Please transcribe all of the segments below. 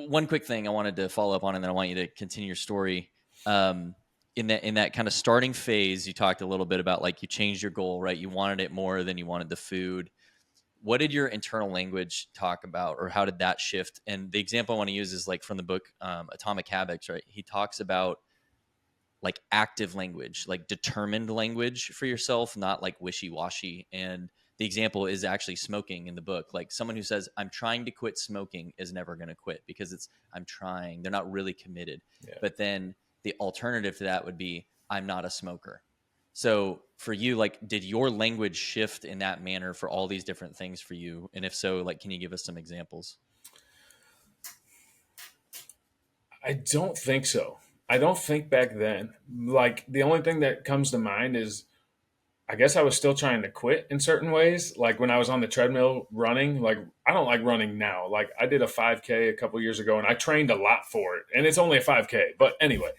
one quick thing I wanted to follow up on, and then I want you to continue your story. Um, in that kind of starting phase, you talked a little bit about like you changed your goal, right? You wanted it more than you wanted the food. What did your internal language talk about, or how did that shift? And the example I want to use is like from the book Atomic Habits, right? He talks about like active language, like determined language for yourself, not like wishy-washy. And the example is actually smoking in the book. Like someone who says, I'm trying to quit smoking is never going to quit because it's, I'm trying. They're not really committed. Yeah. But then the alternative to that would be, I'm not a smoker. So for you, like, did your language shift in that manner for all these different things for you? And if so, like, can you give us some examples? I don't think so. I don't think back then. Like the only thing that comes to mind is I guess I was still trying to quit in certain ways. Like when I was on the treadmill running, like I don't like running now. Like I did a 5K a couple years ago and I trained a lot for it. And it's only a 5K. But anyway,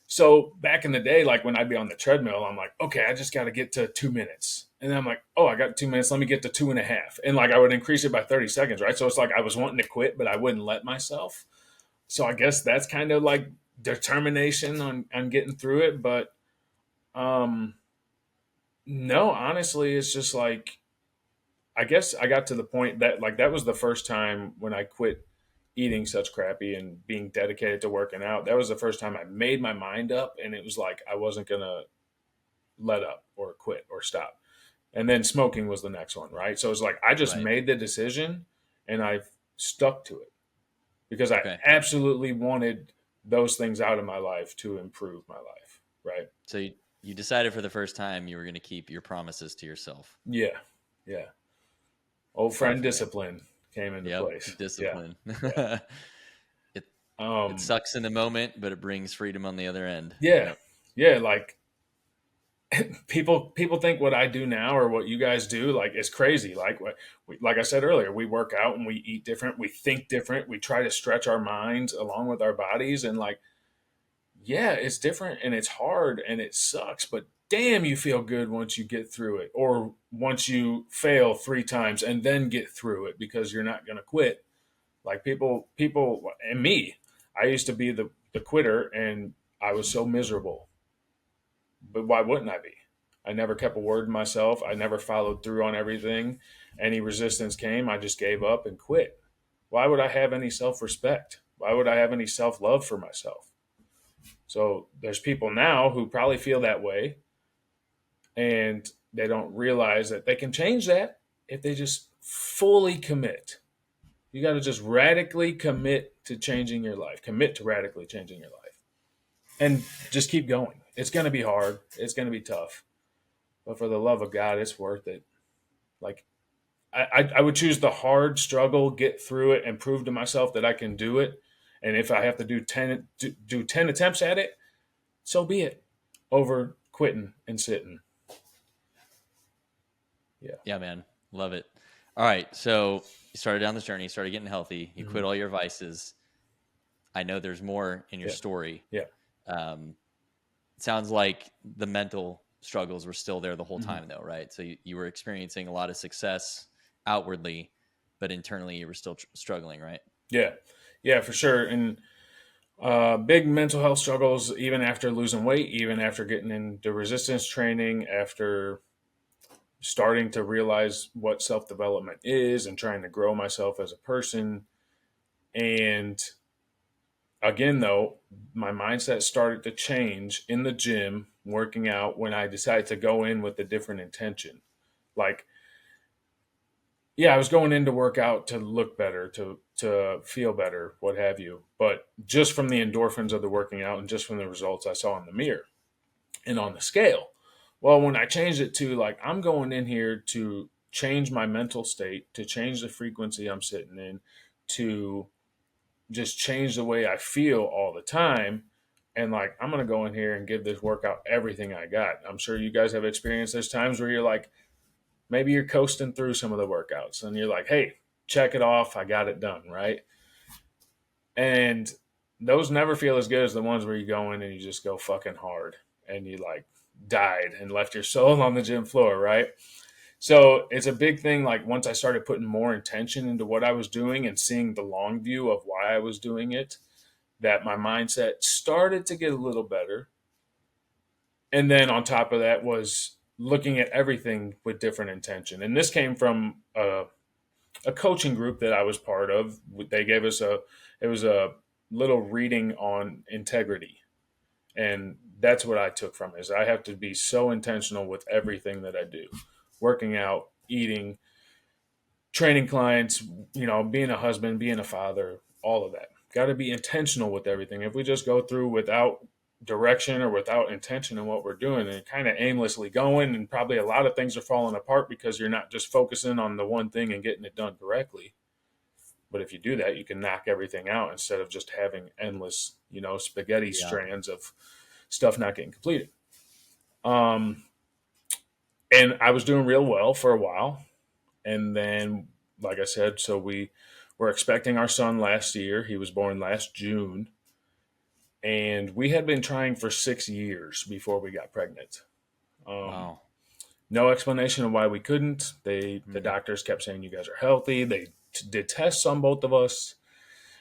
so back in the day, like when I'd be on the treadmill, I'm like, okay, I just got to get to 2 minutes. And then I'm like, oh, I got 2 minutes. Let me get to 2.5. And like I would increase it by 30 seconds, right? So it's like I was wanting to quit, but I wouldn't let myself. So I guess that's kind of like determination on getting through it. But um, no, honestly, it's just like, I guess I got to the point that like that was the first time when I quit eating such crappy and being dedicated to working out. That was the first time I made my mind up and it was like I wasn't going to let up or quit or stop. And then smoking was the next one, right? So it's like I just Right. made the decision and I've stuck to it because I Okay. absolutely wanted those things out of my life to improve my life, right? So you decided for the first time you were going to keep your promises to yourself. Yeah. Yeah. Old friend Tough, man. discipline came into Yep. place. Yeah. Discipline. Yeah. it it Um, sucks in the moment, but it brings freedom on the other end. yeah. Yep. Yeah. Like people think what I do now or what you guys do like is crazy. Like like I said earlier, we work out and we eat different, we think different, we try to stretch our minds along with our bodies, and like yeah, it's different and it's hard and it sucks, but damn, you feel good once you get through it, or once you fail 3 times and then get through it because you're not going to quit. Like people, and me, I used to be the quitter and I was so miserable. But why wouldn't I be? I never kept a word to myself. I never followed through on everything. Any resistance came, I just gave up and quit. Why would I have any self respect? Why would I have any self love for myself? So there's people now who probably feel that way and they don't realize that they can change that if they just fully commit. You got to just radically commit to changing your life, commit to radically changing your life, and just keep going. It's going to be hard, it's going to be tough, but for the love of God, it's worth it. Like, I would choose the hard struggle, get through it, and prove to myself that I can do it. And if I have to do 10 attempts at it, so be it, over quitting and sitting. Yeah. Yeah, man. Love it. All right. So you started down this journey, you started getting healthy, you Mm-hmm. quit all your vices. I know there's more in your Yeah. story. Yeah. Um, it sounds like the mental struggles were still there the whole Mm-hmm. time, though, right? So you were experiencing a lot of success outwardly, but internally you were still struggling, right? Yeah. Yeah, for sure. And big mental health struggles, even after losing weight, even after getting into resistance training, after starting to realize what self development is and trying to grow myself as a person. And again, though, my mindset started to change in the gym, working out, when I decided to go in with a different intention. Like, yeah, I was going in to work out to look better, to feel better, what have you. But just from the endorphins of the working out and just from the results I saw in the mirror and on the scale. Well, when I changed it to like, I'm going in here to change my mental state, to change the frequency I'm sitting in, to just change the way I feel all the time. And like, I'm going to go in here and give this workout everything I got. I'm sure you guys have experienced there's times where you're like, maybe you're coasting through some of the workouts and you're like, hey, check it off. I got it done. Right. And those never feel as good as the ones where you go in and you just go fucking hard and you like died and left your soul on the gym floor. Right. So it's a big thing. Like once I started putting more intention into what I was doing and seeing the long view of why I was doing it, that my mindset started to get a little better. And then on top of that was looking at everything with different intention. And this came from a coaching group that I was part of. They gave us it was a little reading on integrity. And that's what I took from it is I have to be so intentional with everything that I do. Working out, eating, training clients, being a husband, being a father, all of that. Got to be intentional with everything. If we just go through without direction or without intention in what we're doing and kind of aimlessly going, and probably a lot of things are falling apart because you're not just focusing on the one thing and getting it done correctly. But if you do that, you can knock everything out instead of just having endless, spaghetti Yeah. strands of stuff not getting completed. Um, and I was doing real well for a while. And then, like I said, so we were expecting our son last year. He was born last June. And we had been trying for 6 years before we got pregnant. Um, Wow. no explanation of why we couldn't. The Mm, doctors kept saying you guys are healthy. They did tests on both of us.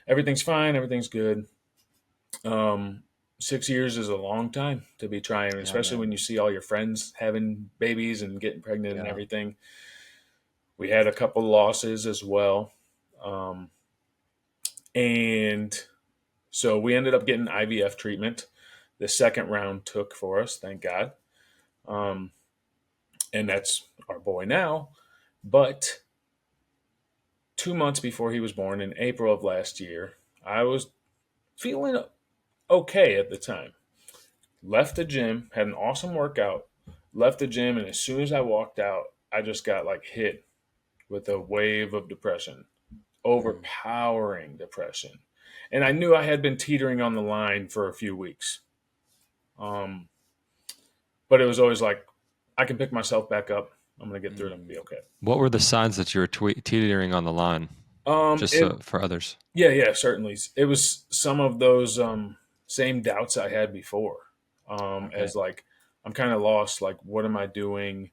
Everything's fine. Everything's good. Um, 6 years is a long time to be trying, yeah, especially man. when you see all your friends having babies and getting pregnant and Yeah. everything. We had a couple losses as well. Um, and so we ended up getting IVF treatment. The second round took for us, thank God. Um, and that's our boy now. But 2 months before he was born, in April of last year, I was feeling okay at the time. Left the gym, had an awesome workout, left the gym, and as soon as I walked out, I just got like hit with a wave of depression, Mm, overpowering depression. And I knew I had been teetering on the line for a few weeks. Um, but it was always like, I can pick myself back up. I'm going to get through it. I'm going to mm. be okay. What were the signs that you were teetering on the line? Just It, so, for others. yeah, yeah, certainly. It was some of those same doubts I had before. Okay. As like, I'm kind of lost. Like, what am I doing?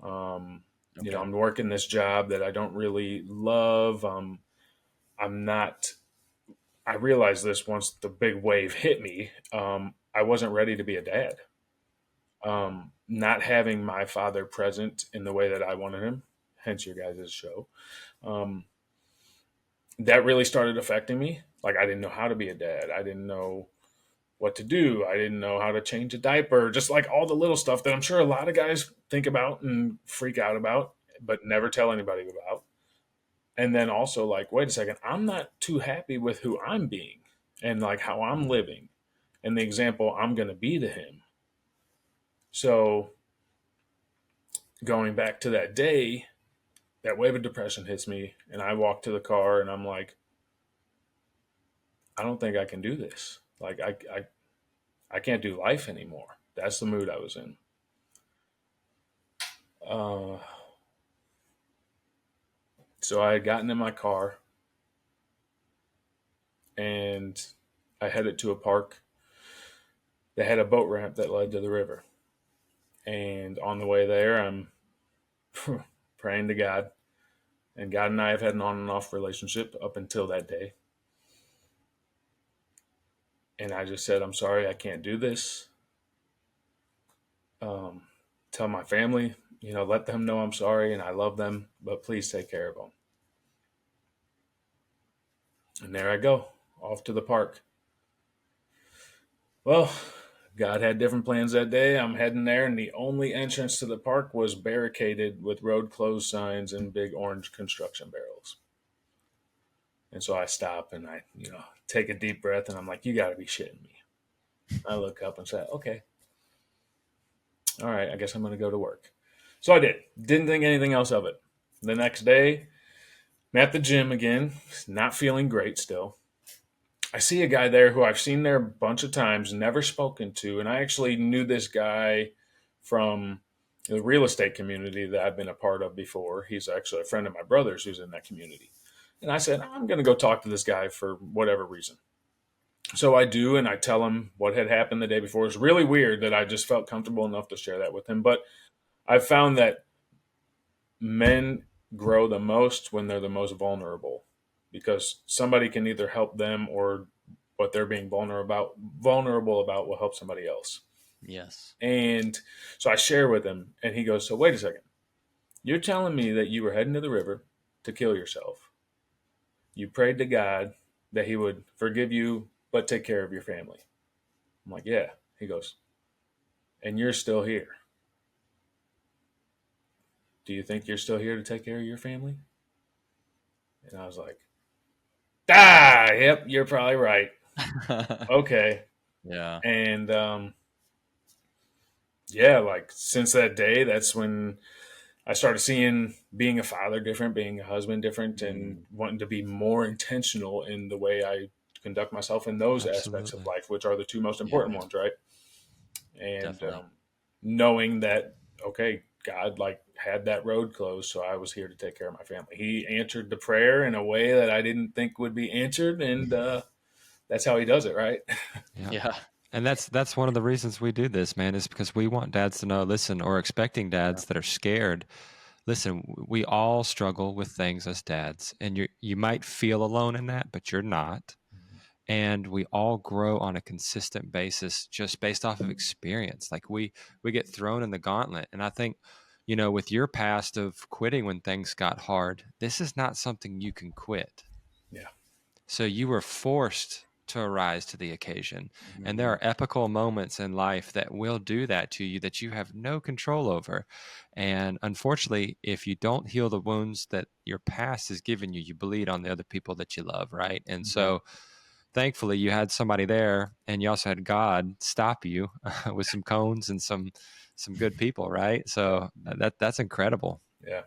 Um, Okay. I'm working this job that I don't really love. I'm not. I realized this once the big wave hit me. I wasn't ready to be a dad. Not having my father present in the way that I wanted him, hence your guys' show, um, that really started affecting me. Like I didn't know how to be a dad. I didn't know what to do. I didn't know how to change a diaper. Just like all the little stuff that I'm sure a lot of guys think about and freak out about, but never tell anybody about. And then also like, wait a second, I'm not too happy with who I'm being and like how I'm living and the example I'm going to be to him. So going back to that day, that wave of depression hits me and I walk to the car and I'm like, I don't think I can do this. Like I can't do life anymore. That's the mood I was in. Uh, so I had gotten in my car and I headed to a park that had a boat ramp that led to the river. And on the way there, I'm praying to God. And God and I have had an on and off relationship up until that day. And I just said, I'm sorry, I can't do this. Um, tell my family, let them know I'm sorry and I love them, but please take care of them. And there I go, off to the park. Well, God had different plans that day. I'm heading there, and the only entrance to the park was barricaded with road closed signs and big orange construction barrels. And so I stop and I, take a deep breath, and I'm like, you got to be shitting me. I look up and say, okay, all right, I guess I'm going to go to work. So I did. Didn't think anything else of it. The next day, I'm at the gym again, not feeling great still. I see a guy there who I've seen there a bunch of times, never spoken to, and I actually knew this guy from the real estate community that I've been a part of before. He's actually a friend of my brother's who's in that community. And I said, I'm going to go talk to this guy for whatever reason. So I do, and I tell him what had happened the day before. It's really weird that I just felt comfortable enough to share that with him. But I've found that men grow the most when they're the most vulnerable, because somebody can either help them, or what they're being vulnerable about will help somebody else. Yes. And so I share with him, and he goes, "So wait a second. You're telling me that you were heading to the river to kill yourself. You prayed to God that he would forgive you, but take care of your family." I'm like, "Yeah." He goes, "And you're still here. Do you think you're still here to take care of your family?" And I was like, yep, you're probably right. Okay. Yeah. And yeah, like since that day, that's when I started seeing being a father different, being a husband different, and Mm, wanting to be more intentional in the way I conduct myself in those aspects of Absolutely. life, which are the two most yeah, important ones, right? And definitely. knowing that, okay, God like had that road closed, so I was here to take care of my family. He answered the prayer in a way that I didn't think would be answered, and that's how he does it, right? Yeah. Yeah. And that's one of the reasons we do this, man, is because we want dads to know, listen, or expecting Yeah. dads that are scared. Listen, we all struggle with things as dads, and you might feel alone in that, but you're not. And we all grow on a consistent basis just based off of experience. Like we get thrown in the gauntlet. And I think, with your past of quitting when things got hard, this is not something you can quit. Yeah. So you were forced to arise to the occasion. And there Mhm. are epical moments in life that will do that to you that you have no control over. And unfortunately, if you don't heal the wounds that your past has given you, you bleed on the other people that you love, right? And Yeah. so thankfully you had somebody there, and you also had God stop you with some cones and some good people, right? Yeah. So that's incredible. Yeah.